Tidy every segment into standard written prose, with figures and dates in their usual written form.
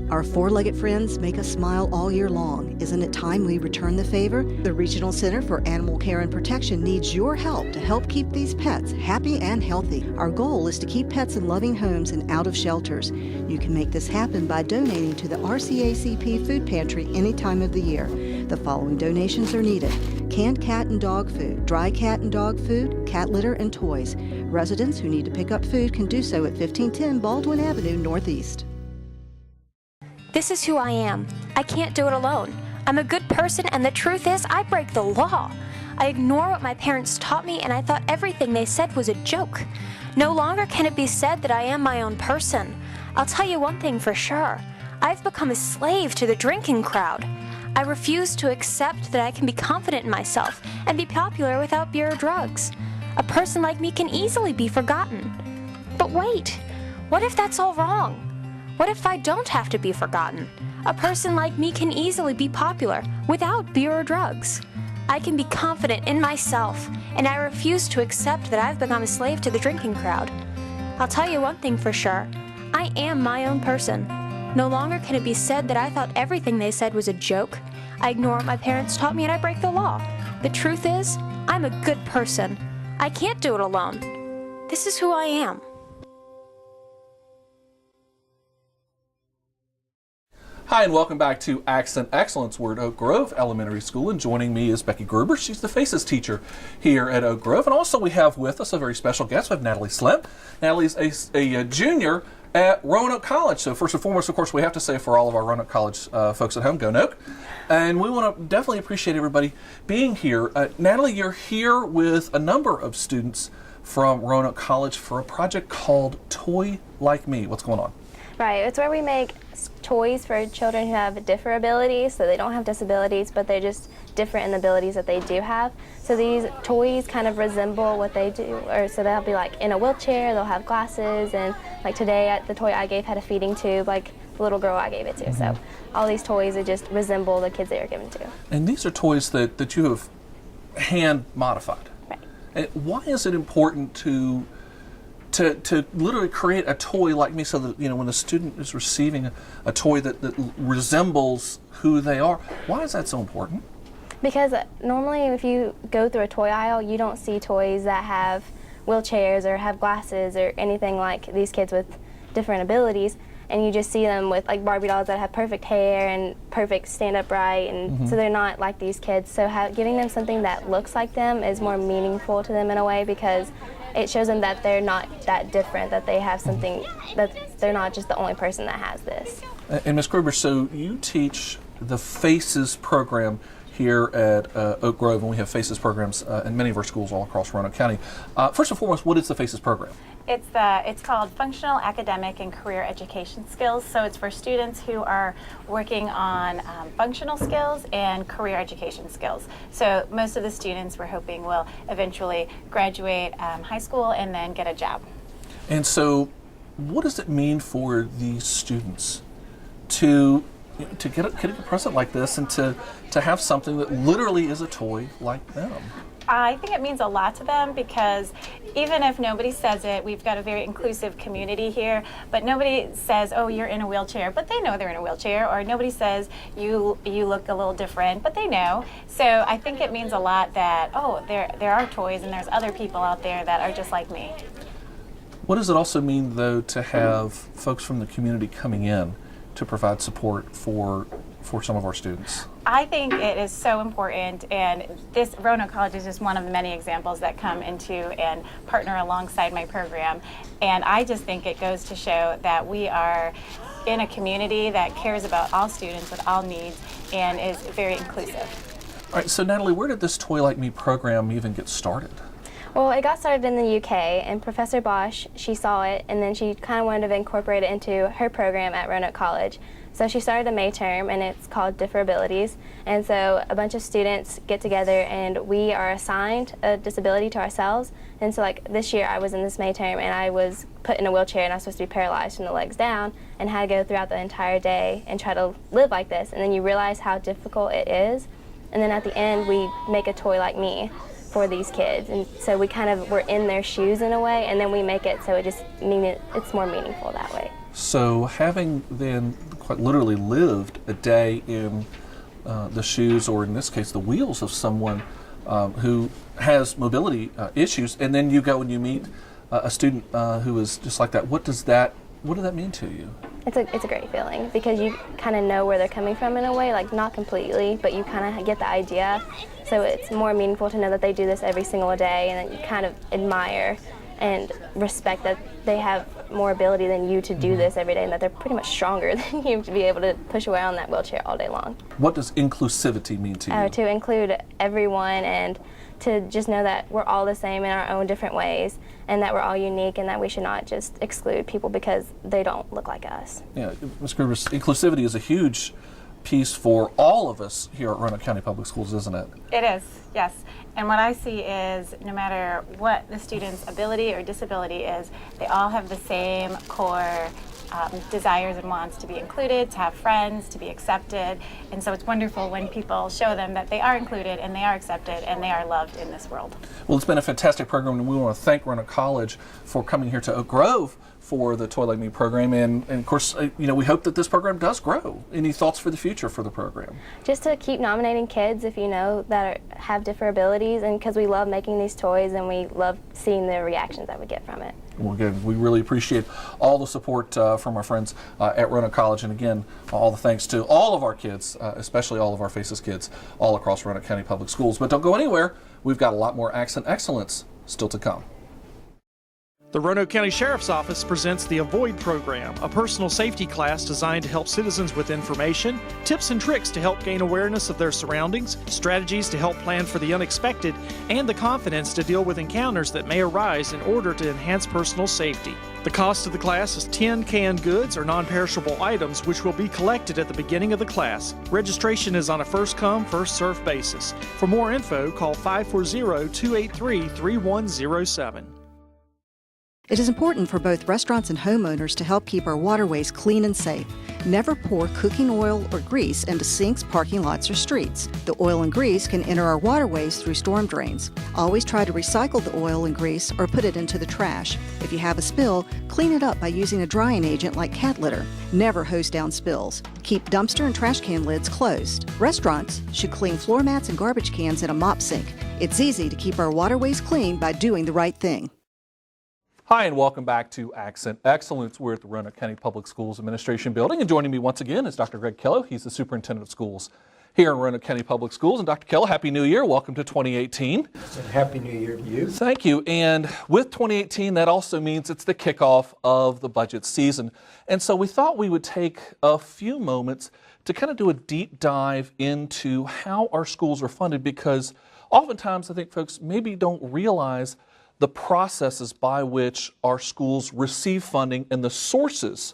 Our four-legged friends make us smile all year long. Isn't it time we return the favor? The Regional Center for Animal Care and Protection needs your help to help keep these pets happy and healthy. Our goal is to keep pets in loving homes and out of shelters. You can make this happen by donating to the RCACP Food Pantry any time of the year. The following donations are needed: canned cat and dog food, dry cat and dog food, cat litter, and toys. Residents who need to pick up food can do so at 1510 Baldwin Avenue Northeast. This is who I am. I can't do it alone. I'm a good person, and the truth is, I break the law. I ignore what my parents taught me, and I thought everything they said was a joke. No longer can it be said that I am my own person. I'll tell you one thing for sure. I've become a slave to the drinking crowd. I refuse to accept that I can be confident in myself and be popular without beer or drugs. A person like me can easily be forgotten. But wait, what if that's all wrong? What if I don't have to be forgotten? A person like me can easily be popular without beer or drugs. I can be confident in myself, and I refuse to accept that I've become a slave to the drinking crowd. I'll tell you one thing for sure. I am my own person. No longer can it be said that I thought everything they said was a joke. I ignore what my parents taught me, and I break the law. The truth is, I'm a good person. I can't do it alone. This is who I am. Hi, and welcome back to Accent Excellence. We're at Oak Grove Elementary School, and joining me is Becky Gruber. She's the FACES teacher here at Oak Grove. And also we have with us a very special guest. We have Natalie Slim. Natalie's a junior at Roanoke College. So first and foremost, of course, we have to say for all of our Roanoke College folks at home, go Noke. And we want to definitely appreciate everybody being here. Natalie, you're here with a number of students from Roanoke College for a project called Toy Like Me. What's going on? Right, it's where we make toys for children who have different abilities, so they don't have disabilities, but they're just different in the abilities that they do have. So these toys kind of resemble what they do, or so they'll be like in a wheelchair, they'll have glasses, and like today the toy I gave had a feeding tube, like the little girl I gave it to. Mm-hmm. So all these toys are just resemble the kids they are given to. And these are toys that you have hand modified. Right. And why is it important to literally create a toy like me, so that, you know, when a student is receiving a toy that resembles who they are? Why is that so important? Because normally if you go through a toy aisle, you don't see toys that have wheelchairs or have glasses or anything like these kids with different abilities, and you just see them with like Barbie dolls that have perfect hair and perfect stand upright, and so they're not like these kids. So giving them something that looks like them is more meaningful to them in a way, because it shows them that they're not that different, that they have something, that they're not just the only person that has this. And Ms. Gruber, so you teach the FACES program here at Oak Grove, and we have FACES programs in many of our schools all across Roanoke County. First and foremost, what is the FACES program? It's called Functional Academic and Career Education Skills. So it's for students who are working on functional skills and career education skills. So most of the students we're hoping will eventually graduate high school and then get a job. And so what does it mean for these students to get a present like this, and to have something that literally is a toy like them? I think it means a lot to them, because even if nobody says it, we've got a very inclusive community here, but nobody says, oh, you're in a wheelchair, but they know they're in a wheelchair, or nobody says you look a little different, but they know. So I think it means a lot that, oh, there are toys and there's other people out there that are just like me. What does it also mean, though, to have folks from the community coming in to provide support for some of our students? I think it is so important, and this Roanoke College is just one of the many examples that come into and partner alongside my program. And I just think it goes to show that we are in a community that cares about all students with all needs and is very inclusive. All right, so Natalie, where did this Toy Like Me program even get started? Well, it got started in the UK, and Professor Bosch, she saw it, and then she kind of wanted to incorporate it into her program at Roanoke College. So she started a May term, and it's called Differabilities. And so a bunch of students get together, and we are assigned a disability to ourselves. And so like this year I was in this May term, and I was put in a wheelchair, and I was supposed to be paralyzed from the legs down, and had to go throughout the entire day and try to live like this. And then you realize how difficult it is. And then at the end we make a toy like me for these kids. And so we kind of were in their shoes in a way, and then we make it so it's more meaningful that way. So having then quite literally lived a day in the shoes, or in this case the wheels of someone who has mobility issues, and then you go and you meet a student who is just like that, what does that mean to you? It's a great feeling because you kind of know where they're coming from in a way, like not completely, but you kind of get the idea. So it's more meaningful to know that they do this every single day, and that you kind of admire and respect that they have more ability than you to do this every day, and that they're pretty much stronger than you to be able to push around that wheelchair all day long. What does inclusivity mean to you? To include everyone, and to just know that we're all the same in our own different ways, and that we're all unique, and that we should not just exclude people because they don't look like us. Yeah, Ms. Gruber, inclusivity is a huge piece for all of us here at Roanoke County Public Schools, isn't it? It is, yes. And what I see is no matter what the student's ability or disability is, they all have the same core desires and wants to be included, to have friends, to be accepted. And so it's wonderful when people show them that they are included and they are accepted and they are loved in this world. Well, it's been a fantastic program, and we want to thank Roanoke College for coming here to Oak Grove for the Toy Like Me program, and of course, we hope that this program does grow. Any thoughts for the future for the program? Just to keep nominating kids, if you know, that have different abilities, and because we love making these toys and we love seeing the reactions that we get from it. Well, again, we really appreciate all the support from our friends at Roanoke College, and again, all the thanks to all of our kids, especially all of our Faces kids, all across Roanoke County Public Schools. But don't go anywhere. We've got a lot more Accent Excellence still to come. The Roanoke County Sheriff's Office presents the Avoid Program, a personal safety class designed to help citizens with information, tips and tricks to help gain awareness of their surroundings, strategies to help plan for the unexpected, and the confidence to deal with encounters that may arise in order to enhance personal safety. The cost of the class is 10 canned goods or non-perishable items, which will be collected at the beginning of the class. Registration is on a first-come, first-served basis. For more info, call 540-283-3107. It is important for both restaurants and homeowners to help keep our waterways clean and safe. Never pour cooking oil or grease into sinks, parking lots, or streets. The oil and grease can enter our waterways through storm drains. Always try to recycle the oil and grease or put it into the trash. If you have a spill, clean it up by using a drying agent like cat litter. Never hose down spills. Keep dumpster and trash can lids closed. Restaurants should clean floor mats and garbage cans in a mop sink. It's easy to keep our waterways clean by doing the right thing. Hi, and welcome back to Accent Excellence. We're at the Roanoke County Public Schools Administration Building, and joining me once again is Dr. Greg Kello. He's the Superintendent of Schools here in Roanoke County Public Schools. And Dr. Kello, Happy New Year. Welcome to 2018. Happy New Year to you. Thank you. And with 2018, that also means it's the kickoff of the budget season. And so we thought we would take a few moments to kind of do a deep dive into how our schools are funded, because oftentimes I think folks maybe don't realize the processes by which our schools receive funding and the sources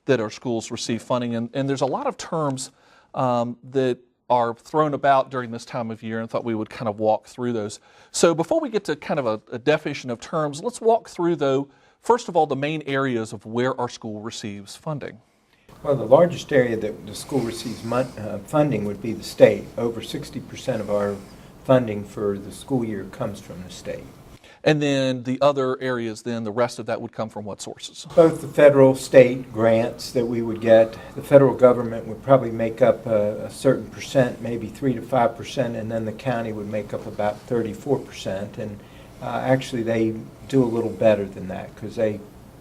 that our schools receive funding. And there's a lot of terms that are thrown about during this time of year, and thought we would kind of walk through those. So before we get to kind of a definition of terms, let's walk through, though, first of all, the main areas of where our school receives funding. Well, the largest area that the school receives funding would be the state. Over 60% of our funding for the school year comes from the state. And then the other areas, then the rest of that would come from what sources? Both the federal, state grants that we would get. The federal government would probably make up a certain percent, maybe 3 to 5%, and then the county would make up about 34%. And actually they do a little better than that because they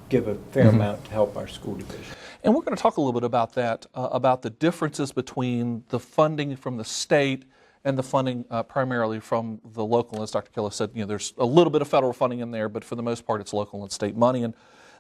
give a fair amount to help our school division. And we're going to talk a little bit about that, about the differences between the funding from the state and the funding primarily from the local. As Dr. Kello said, there's a little bit of federal funding in there, but for the most part it's local and state money. And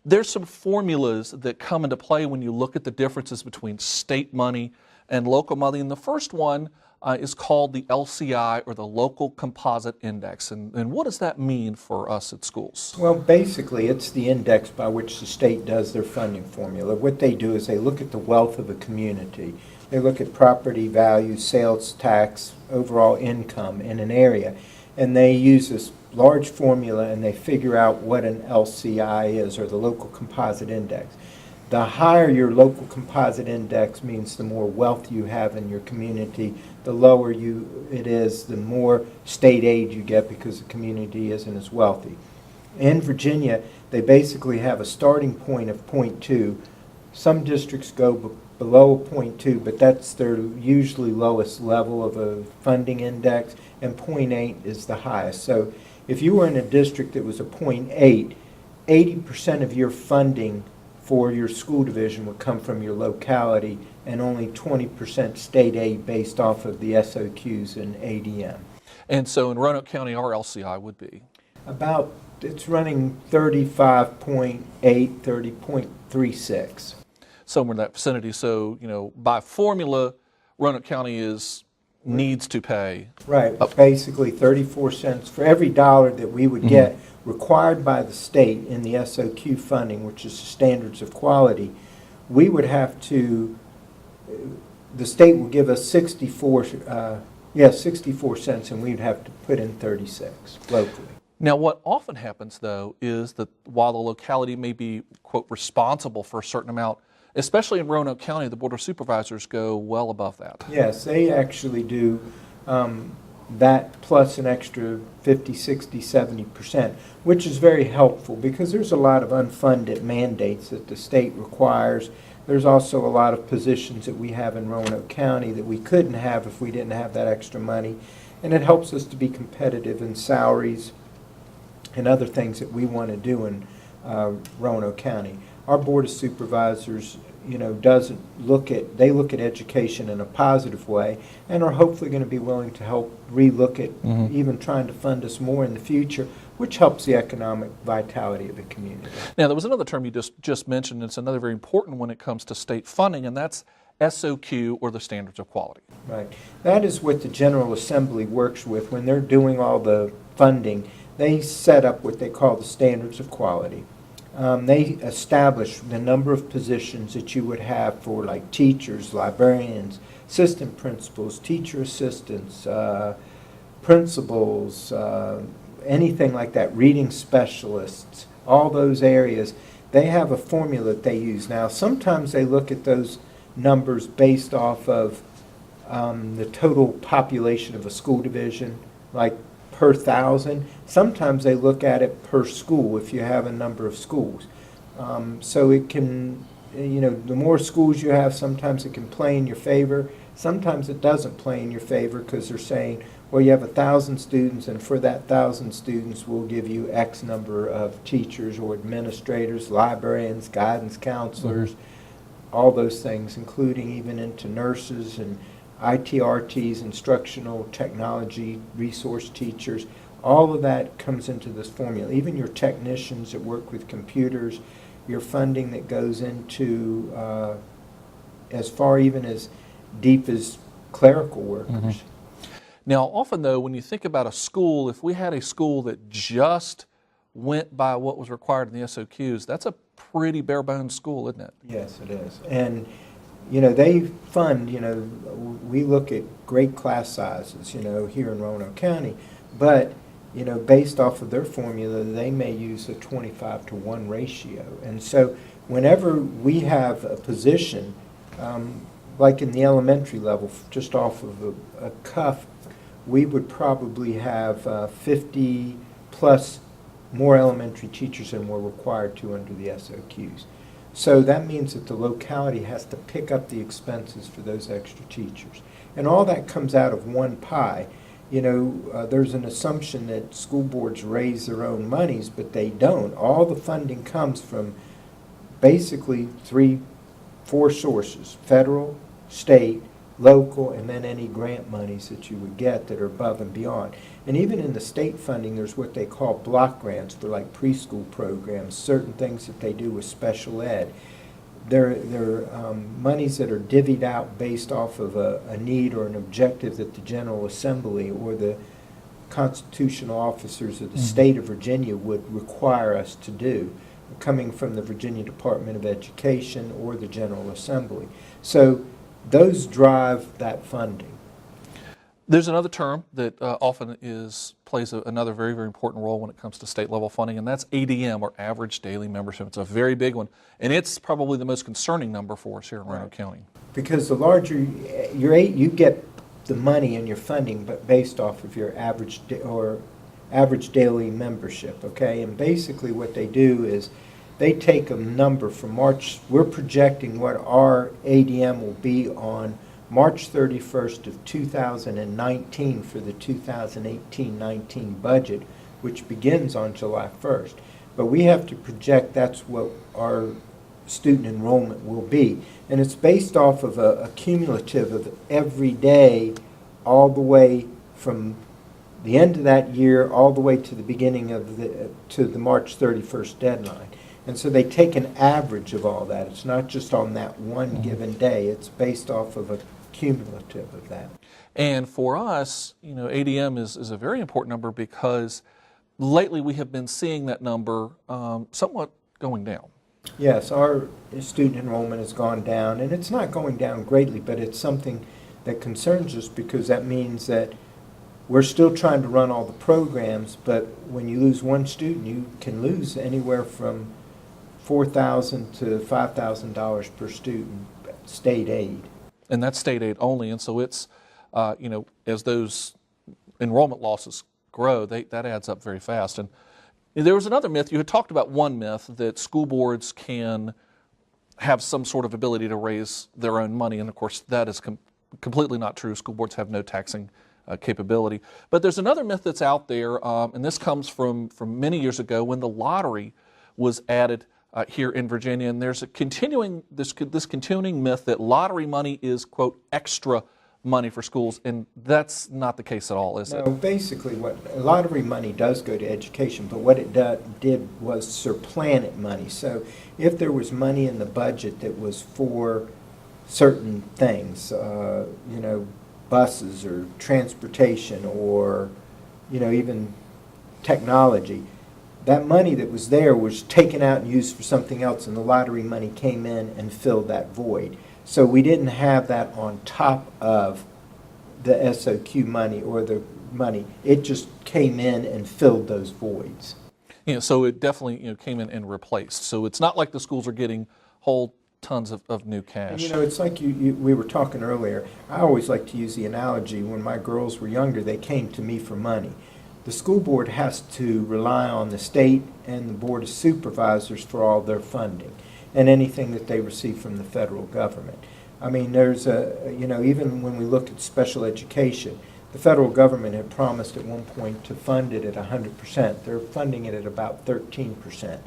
there's some formulas that come into play when you look at the differences between state money and local money. And the first one is called the LCI, or the Local Composite Index. And what does that mean for us at schools? Well, basically it's the index by which the state does their funding formula. What they do is they look at the wealth of a community. They look at property value, sales tax, overall income in an area, and they use this large formula and they figure out what an LCI is, or the Local Composite Index. The higher your Local Composite Index means the more wealth you have in your community. The lower it is, the more state aid you get because the community isn't as wealthy. In Virginia, they basically have a starting point of 0.2, Some districts go below a 0.2, but that's their usually lowest level of a funding index, and 0.8 is the highest. So if you were in a district that was a 0.8, 80% of your funding for your school division would come from your locality, and only 20% state aid based off of the SOQs and ADM. And so in Roanoke County, our LCI would be? About, it's running 35.8, 30.36. Somewhere in that vicinity. So, by formula, Roanoke County needs to pay. Right, basically 34 cents for every dollar that we would get required by the state in the SOQ funding, which is the standards of quality. We would have to, the state will give us 64 cents, and we'd have to put in 36 locally. Now, what often happens, though, is that while the locality may be, quote, responsible for a certain amount, especially in Roanoke County, the Board of Supervisors go well above that. Yes, they actually do that plus an extra 50, 60, 70%, which is very helpful because there's a lot of unfunded mandates that the state requires. There's also a lot of positions that we have in Roanoke County that we couldn't have if we didn't have that extra money. And it helps us to be competitive in salaries and other things that we want to do in Roanoke County. Our Board of Supervisors, doesn't look at, they look at education in a positive way and are hopefully going to be willing to help relook at even trying to fund us more in the future, which helps the economic vitality of the community. Now, there was another term you just mentioned, and it's another very important when it comes to state funding, and that's SOQ, or the standards of quality. Right. That is what the General Assembly works with when they're doing all the funding. They set up what they call the standards of quality. They establish the number of positions that you would have for like teachers, librarians, assistant principals, teacher assistants, principals, anything like that, reading specialists, all those areas. They have a formula that they use. Now, sometimes they look at those numbers based off of the total population of a school division, like per 1,000. Sometimes they look at it per school if you have a number of schools. So it can, the more schools you have, sometimes it can play in your favor. Sometimes it doesn't play in your favor because they're saying, well, you have 1,000 students, and for that 1,000 students, we'll give you X number of teachers or administrators, librarians, guidance counselors, all those things, including even into nurses and ITRTs, instructional technology, resource teachers. All of that comes into this formula. Even your technicians that work with computers, your funding that goes into as far even as deep as clerical workers. Now, often, though, when you think about a school, if we had a school that just went by what was required in the SOQs, that's a pretty bare-bones school, isn't it? Yes, it is. And they fund, we look at great class sizes, here in Roanoke County, but, based off of their formula, they may use a 25-to-1 ratio. And so whenever we have a position, like in the elementary level, just off of a cuff, we would probably have 50 plus more elementary teachers than we're required to under the SOQs. So that means that the locality has to pick up the expenses for those extra teachers. And all that comes out of one pie. There's an assumption that school boards raise their own monies, but they don't. All the funding comes from basically 4 sources: federal, state, local, and then any grant monies that you would get that are above and beyond. And even in the state funding, there's what they call block grants for like preschool programs, certain things that they do with special ed. They're monies that are divvied out based off of a need or an objective that the General Assembly or the constitutional officers of the state of Virginia would require us to do, coming from the Virginia Department of Education or the General Assembly. So those drive that funding. There's another term that often plays another very, very important role when it comes to state level funding, and that's ADM, or average daily membership. It's a very big one, and it's probably the most concerning number for us here in Roanoke County. Because the larger you get the money and your funding, but based off of your average daily membership. Okay, and basically what they do is They take a number from March. We're projecting what our ADM will be on March 31st of 2019 for the 2018-19 budget, which begins on July 1st. But we have to project that's what our student enrollment will be. And it's based off of a cumulative of every day all the way from the end of that year all the way to the beginning of the March 31st deadline. And so they take an average of all that. It's not just on that one given day. It's based off of a cumulative of that. And for us, ADM is a very important number because lately we have been seeing that number somewhat going down. Yes, our student enrollment has gone down, and it's not going down greatly, but it's something that concerns us because that means that we're still trying to run all the programs, but when you lose one student, you can lose anywhere from $4,000 to $5,000 per student state aid. And that's state aid only, and so it's, as those enrollment losses grow, that adds up very fast. And there was another myth. You had talked about one myth, that school boards can have some sort of ability to raise their own money, and of course that is completely not true. School boards have no taxing capability. But there's another myth that's out there, and this comes from many years ago when the lottery was added here in Virginia, and there's this continuing myth that lottery money is, quote, extra money for schools, and that's not the case at all, is it? No, basically what lottery money does go to education, but what it did was supplant money. So if there was money in the budget that was for certain things, buses or transportation or, even technology, that money that was there was taken out and used for something else, and the lottery money came in and filled that void. So we didn't have that on top of the SOQ money or the money. It just came in and filled those voids. So it definitely came in and replaced. So it's not like the schools are getting whole tons of new cash. And, it's like we were talking earlier. I always like to use the analogy, when my girls were younger, they came to me for money. The school board has to rely on the state and the board of supervisors for all their funding and anything that they receive from the federal government. I mean, there's even when we look at special education, the federal government had promised at one point to fund it at 100%. They're funding it at about 13%.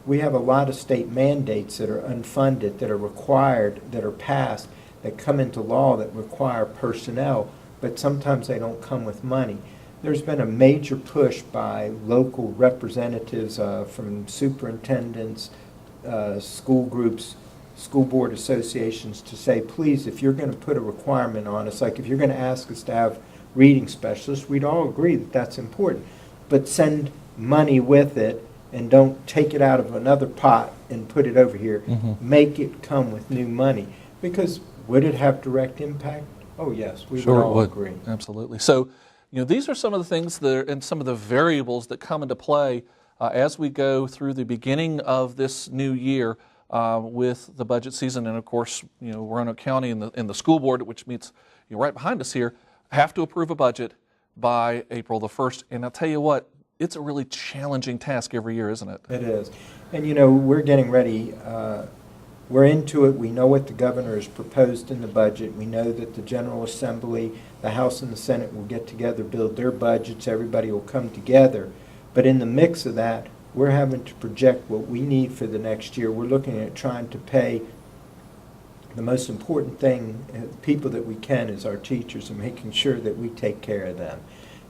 We have a lot of state mandates that are unfunded, that are required, that are passed, that come into law that require personnel, but sometimes they don't come with money. There's been a major push by local representatives from superintendents, school groups, school board associations to say, please, if you're going to put a requirement on us, like if you're going to ask us to have reading specialists, we'd all agree that that's important. But send money with it and don't take it out of another pot and put it over here. Make it come with new money. Because would it have direct impact? Oh, yes, we would all agree. Absolutely. So, these are some of the things and some of the variables that come into play as we go through the beginning of this new year with the budget season. And of course, Roanoke County and the school board, which meets right behind us here, have to approve a budget by April the 1st. And I'll tell you what, it's a really challenging task every year, isn't it? It is. And we're getting ready. We're into it. We know what the governor has proposed in the budget. We know that the General Assembly, the House and the Senate will get together, build their budgets. Everybody will come together. But in the mix of that, we're having to project what we need for the next year. We're looking at trying to pay the most important thing, people that we can, is our teachers, and making sure that we take care of them.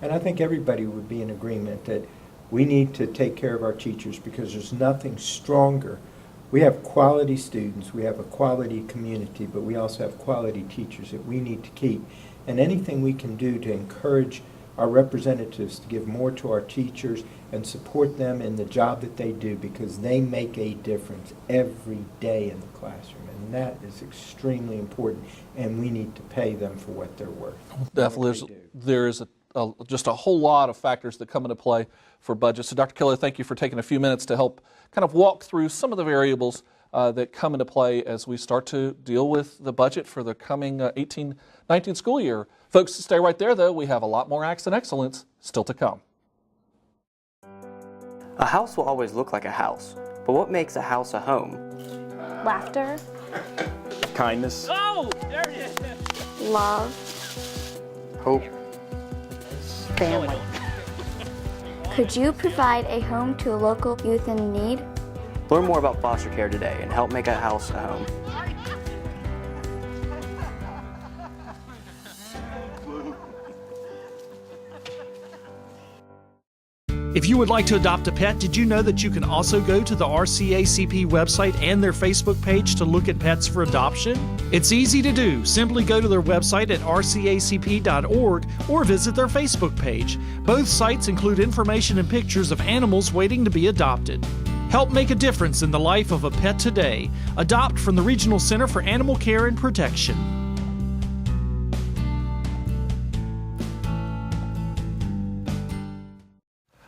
And I think everybody would be in agreement that we need to take care of our teachers because there's nothing stronger. We have quality students, we have a quality community, but we also have quality teachers that we need to keep. And anything we can do to encourage our representatives to give more to our teachers and support them in the job that they do, because they make a difference every day in the classroom. And that is extremely important, and we need to pay them for what they're worth. Definitely. There is just a whole lot of factors that come into play for budgets. So Dr. Keller, thank you for taking a few minutes to help kind of walk through some of the variables that come into play as we start to deal with the budget for the coming 18-19 school year. Folks, stay right there, though. We have a lot more Accent Excellence still to come. A house will always look like a house, But what makes a house a home? Laughter, Kindness. love, Hope. Family. Could you provide a home to a local youth in need? Learn more about foster care today and help make a house a home. If you would like to adopt a pet, did you know that you can also go to the RCACP website and their Facebook page to look at pets for adoption? It's easy to do. Simply go to their website at rcacp.org or visit their Facebook page. Both sites include information and pictures of animals waiting to be adopted. Help make a difference in the life of a pet today. Adopt from the Regional Center for Animal Care and Protection.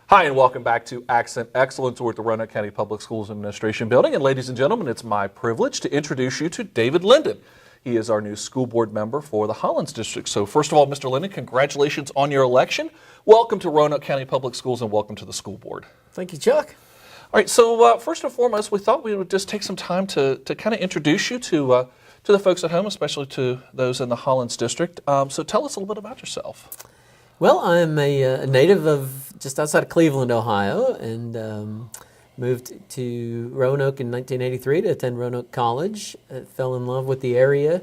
Hi, and welcome back to Accent Excellence. We're at the Roanoke County Public Schools Administration Building. And ladies and gentlemen, it's my privilege to introduce you to David Linden. He is our new school board member for the Hollins District. So first of all, Mr. Linden, congratulations on your election. Welcome to Roanoke County Public Schools and welcome to the school board. Thank you, Chuck. All right, so first and foremost, we thought we would just take some time to kind of introduce you to the folks at home, especially to those in the Hollins District. So tell us a little bit about yourself. Well, I'm a native of just outside of Cleveland, Ohio, and moved to Roanoke in 1983 to attend Roanoke College. Fell in love with the area.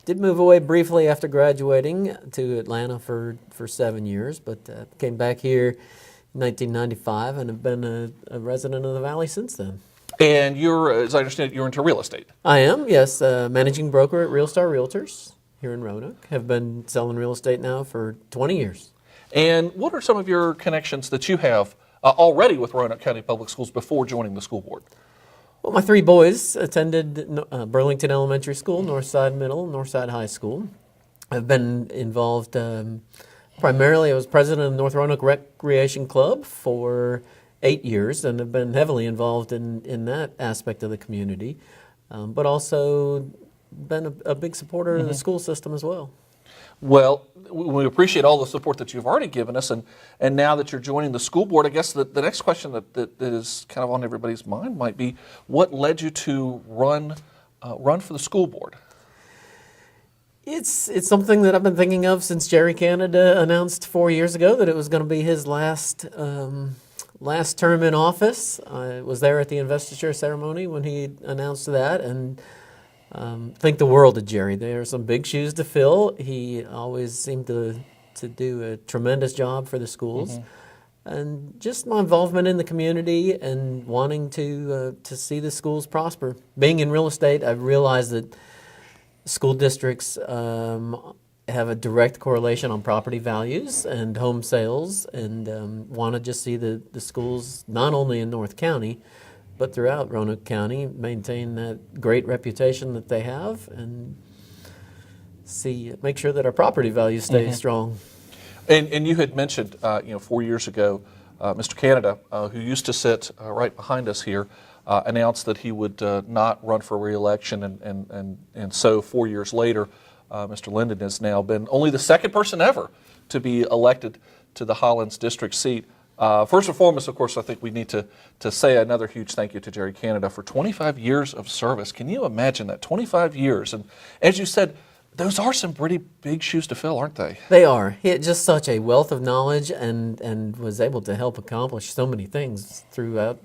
Did move away briefly after graduating to Atlanta for 7 years, but came back here in 1995 and have been a resident of the Valley since then. And you're, as I understand it, you're into real estate. I am, yes, managing broker at Real Star Realtors here in Roanoke. Have been selling real estate now for 20 years. And what are some of your connections that you have already with Roanoke County Public Schools before joining the school board? Well, my three boys attended Burlington Elementary School, Northside Middle, Northside High School. I've been involved primarily, I was president of the North Roanoke Recreation Club for 8 years and have been heavily involved in that aspect of the community, but also been a big supporter of the school system as well. Well, we appreciate all the support that you've already given us, and now that you're joining the school board, I guess the next question that is kind of on everybody's mind might be, what led you to run for the school board? It's something that I've been thinking of since Jerry Canada announced 4 years ago that it was going to be his last term in office. I was there at the investiture ceremony when he announced that, and think the world of Jerry. There are some big shoes to fill. He always seemed to do a tremendous job for the schools. And just my involvement in the community and wanting to see the schools prosper. Being in real estate, I've realized that school districts have a direct correlation on property values and home sales, and want to just see the schools, not only in North County, but throughout Roanoke County, maintain that great reputation that they have and make sure that our property values stay strong. And you had mentioned, 4 years ago, Mr. Canada, who used to sit right behind us here, announced that he would not run for re-election, and so 4 years later, Mr. Linden has now been only the second person ever to be elected to the Hollins district seat. First and foremost, of course, I think we need to say another huge thank you to Jerry Canada for 25 years of service. Can you imagine that? 25 years. And as you said, those are some pretty big shoes to fill, aren't they? They are. He had just such a wealth of knowledge and was able to help accomplish so many things throughout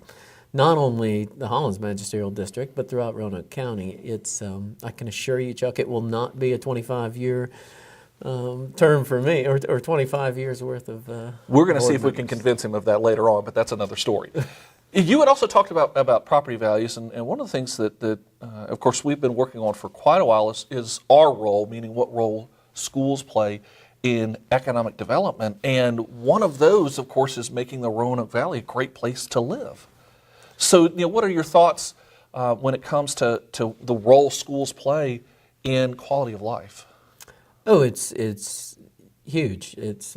not only the Hollins Magisterial District, but throughout Roanoke County. It's I can assure you, Chuck, it will not be a 25-year term for me, or 25 years worth of we're going to see if we can convince him of that later on, but that's another story. You had also talked about property values, and one of the things that of course, we've been working on for quite a while is our role, meaning what role schools play in economic development. And one of those, of course, is making the Roanoke Valley a great place to live. So, what are your thoughts when it comes to the role schools play in quality of life? Oh, it's huge. It's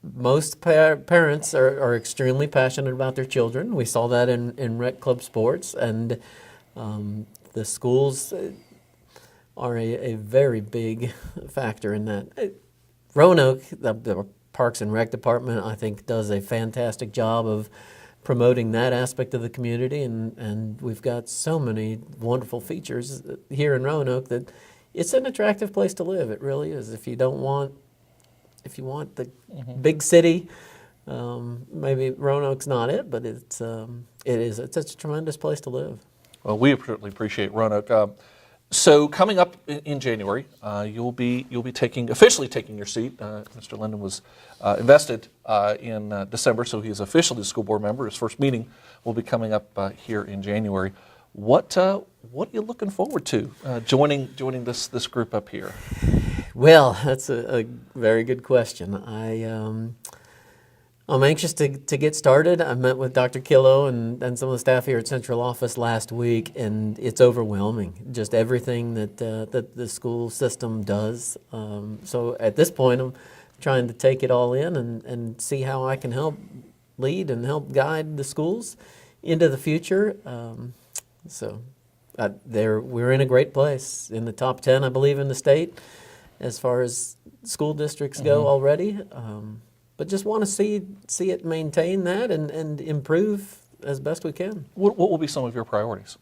most parents are extremely passionate about their children. We saw that in rec club sports, and the schools are a very big factor in that. Roanoke, the Parks and Rec Department, I think, does a fantastic job of promoting that aspect of the community, and we've got so many wonderful features here in Roanoke that it's an attractive place to live. It really is. If you want the big city, maybe Roanoke's not it, but it's a tremendous place to live. Well, we certainly appreciate Roanoke. So coming up in January, you'll be officially taking your seat. Mr. Linden was invested in December, so he is officially a school board member. His first meeting will be coming up here in January. What are you looking forward to joining this group up here? Well, that's a very good question. I'm anxious to get started. I met with Dr. Killo and some of the staff here at Central Office last week, and it's overwhelming, just everything that the school system does. So at this point, I'm trying to take it all in and see how I can help lead and help guide the schools into the future. We're in a great place, in the top 10, I believe, in the state as far as school districts go already. But just want to see it maintain that and improve as best we can. What will be some of your priorities?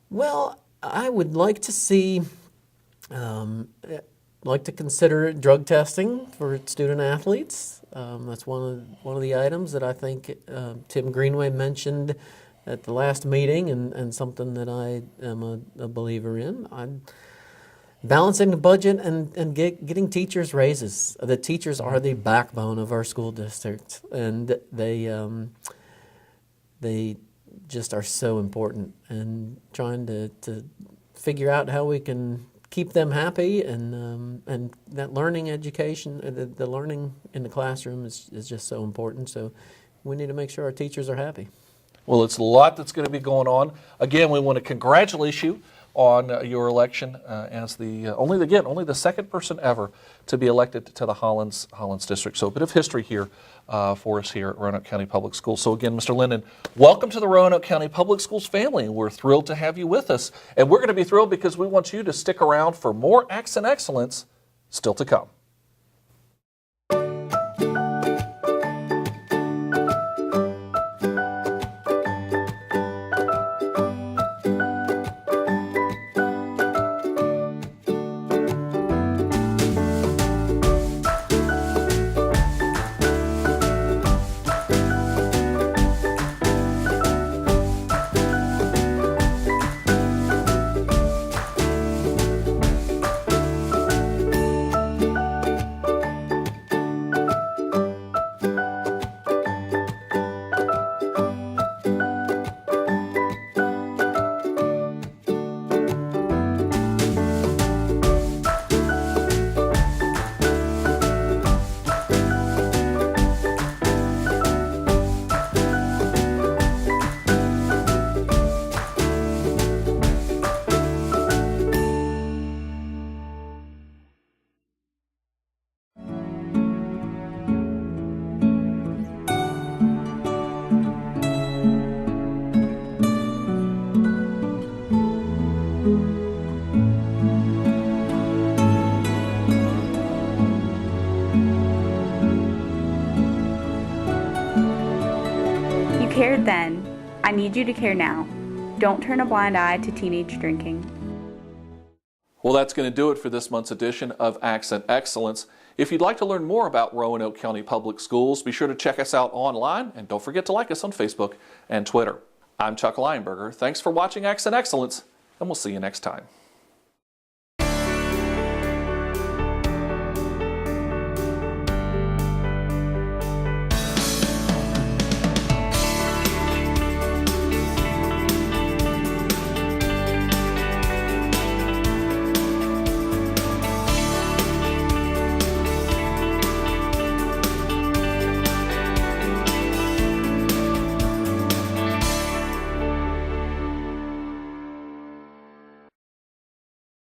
Well, I would like to see, like to consider drug testing for student athletes. That's one of the items that I think Tim Greenway mentioned at the last meeting, and something that I am a believer in. Balancing the budget and getting teachers raises. The teachers are the backbone of our school district, and they just are so important. And trying to figure out how we can keep them happy, and that learning education, the learning in the classroom is just so important. So we need to make sure our teachers are happy. Well, it's a lot that's going to be going on. Again, we want to congratulate you on your election as only the second person ever to be elected to the Hollins District. So a bit of history here for us here at Roanoke County Public Schools. So again, Mr. Linden, welcome to the Roanoke County Public Schools family. We're thrilled to have you with us. And we're going to be thrilled because we want you to stick around for more Accent Excellence still to come. Cared then, I need you to care now. Don't turn a blind eye to teenage drinking. Well, that's going to do it for this month's edition of Accent Excellence. If you'd like to learn more about Roanoke County Public Schools, be sure to check us out online, and don't forget to like us on Facebook and Twitter. I'm Chuck Leinberger. Thanks for watching Accent Excellence, and we'll see you next time.